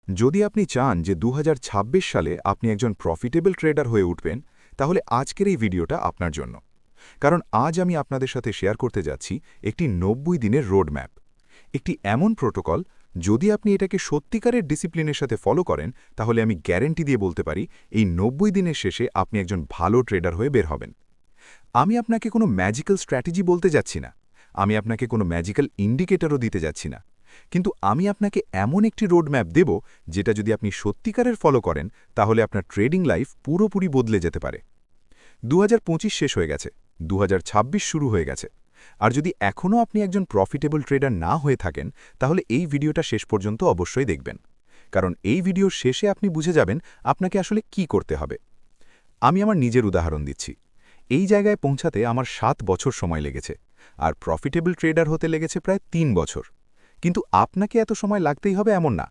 যদি আপনি চান যে 2026 সালে আপনি একজন প্রফিটেবল ট্রেডার হয়ে উঠবেন, তাহলে আজকের এই ভিডিওটা আপনার জন্য। কারণ আজ আমি আপনাদের সাথে শেয়ার করতে যাচ্ছি একটি 90 দিনের রোডম্যাপ, একটি এমন প্রোটোকল, যদি আপনি এটাকে সত্যিকারের ডিসিপ্লিনের সাথে ফলো করেন, তাহলে আমি গ্যারেন্টি দিয়ে বলতে পারি এই 90 দিনের শেষে আপনি একজন ভালো ট্রেডার হয়ে বের হবেন। আমি আপনাকে কোনো ম্যাজিক্যাল স্ট্র্যাটেজি বলতে যাচ্ছি না, আমি আপনাকে কোনো ম্যাজিক্যাল ইন্ডিকেটরও দিতে যাচ্ছি না, কিন্তু আমি আপনাকে এমন একটি রোডম্যাপ দেব যেটা যদি আপনি সত্যিকারের ফলো করেন, তাহলে আপনার ট্রেডিং লাইফ পুরোপুরি বদলে যেতে পারে। 2025 শেষ হয়ে গেছে, 2026 শুরু হয়ে গেছে। আর যদি এখনও আপনি একজন প্রফিটেবল ট্রেডার না হয়ে থাকেন, তাহলে এই ভিডিওটা শেষ পর্যন্ত অবশ্যই দেখবেন। কারণ এই ভিডিওর শেষে আপনি বুঝে যাবেন আপনাকে আসলে কি করতে হবে। আমি আমার নিজের উদাহরণ দিচ্ছি। এই জায়গায় পৌঁছাতে আমার 7 বছর সময় লেগেছে, আর প্রফিটেবল ট্রেডার হতে লেগেছে প্রায় 3 বছর। কিন্তু আপনাকে এত সময় লাগতেই হবে এমন না।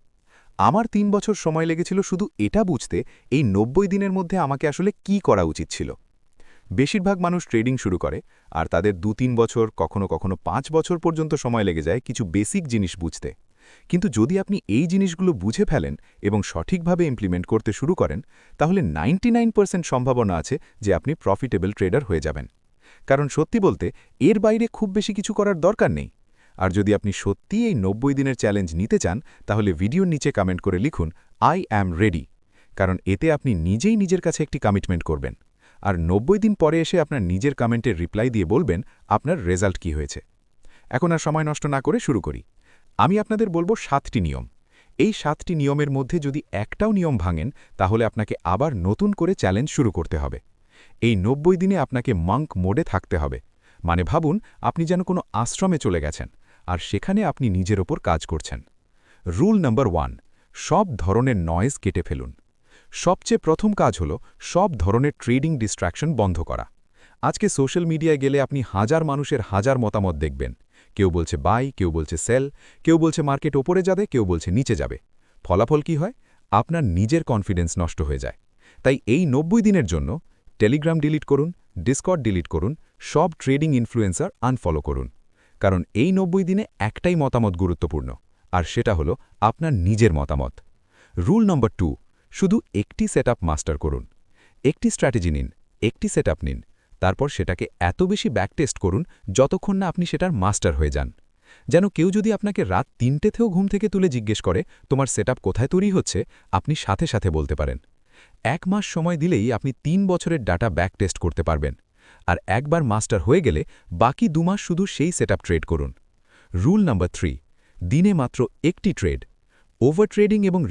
আমার 3 বছর সময় লেগেছিল শুধু এটা বুঝতে এই 90 দিনের মধ্যে আমাকে আসলে কি করা উচিত ছিল। বেশিরভাগ মানুষ ট্রেডিং শুরু করে, আর তাদের 2-3 বছর, কখনো কখনো 5 বছর পর্যন্ত সময় লেগে যায় কিছু বেসিক জিনিস বুঝতে। কিন্তু যদি আপনি এই জিনিসগুলো বুঝে ফেলেন এবং সঠিকভাবে ইমপ্লিমেন্ট করতে শুরু করেন, তাহলে 99% সম্ভাবনা আছে যে আপনি প্রফিটেবল ট্রেডার হয়ে যাবেন। কারণ সত্যি বলতে এর বাইরে খুব বেশি কিছু করার দরকার নেই। আর যদি আপনি সত্যিই এই 90 দিনের চ্যালেঞ্জ নিতে চান, তাহলে ভিডিওর নিচে কমেন্ট করে লিখুন আই অ্যাম রেডি। কারণ এতে আপনি নিজেই নিজের কাছে একটি কমিটমেন্ট করবেন, আর 90 দিন পরে এসে আপনার নিজের কমেন্টের রিপ্লাই দিয়ে বলবেন আপনার রেজাল্ট কি হয়েছে। এখন আর সময় নষ্ট না করে শুরু করি। আমি আপনাদের বলবো 7টি নিয়ম। এই 7টি নিয়মের মধ্যে যদি একটাও নিয়ম ভাঙেন, তাহলে আপনাকে আবার নতুন করে চ্যালেঞ্জ শুরু করতে হবে। এই 90 দিনে আপনাকে মাঙ্ক মোডে থাকতে হবে। মানে ভাবুন আপনি যেন কোনো আশ্রমে চলে গেছেন, আর সেখানে আপনি নিজের ওপর কাজ করছেন। রুল নাম্বার 1, সব ধরনের নয়েজ কেটে ফেলুন। সবচেয়ে প্রথম কাজ হলো সব ধরনের ট্রেডিং ডিস্ট্র্যাকশন বন্ধ করা। আজকে সোশ্যাল মিডিয়ায় গেলে আপনি হাজার মানুষের হাজার মতামত দেখবেন। কেউ বলছে বাই, কেউ বলছে সেল, কেউ বলছে মার্কেট ওপরে যাবে, কেউ বলছে নিচে যাবে। ফলাফল কি হয়? আপনার নিজের কনফিডেন্স নষ্ট হয়ে যায়। তাই এই 90 দিনের জন্য টেলিগ্রাম ডিলিট করুন, ডিসকর্ড ডিলিট করুন, সব ট্রেডিং ইনফ্লুয়েন্সার আনফলো করুন। কারণ এই 90 দিনে একটাই মতামত গুরুত্বপূর্ণ, আর সেটা হলো আপনার নিজের মতামত। রুল নম্বর 2, শুধু একটি সেটআপ মাস্টার করুন। একটি স্ট্র্যাটেজি নিন, একটি সেটআপ নিন, তারপর সেটাকে এত বেশি ব্যাকটেস্ট করুন যতক্ষণ না আপনি সেটার মাস্টার হয়ে যান। যেন কেউ যদি আপনাকে রাত 3টেতেও ঘুম থেকে তুলে জিজ্ঞেস করে তোমার সেটআপ কোথায় তৈরি হচ্ছে, আপনি সাথে সাথে বলতে পারেন। 1 মাস সময় দিলেই আপনি 3 বছরের ডাটা ব্যাকটেস্ট করতে পারবেন। আর একবার মাস্টার হয়ে গেলে বাকি 2 মাস শুধু সেই সেটআপ ট্রেড করুন। রুল নাম্বার 3, দিনে মাত্র একটি ট্রেড। ওভার ট্রেডিং এবং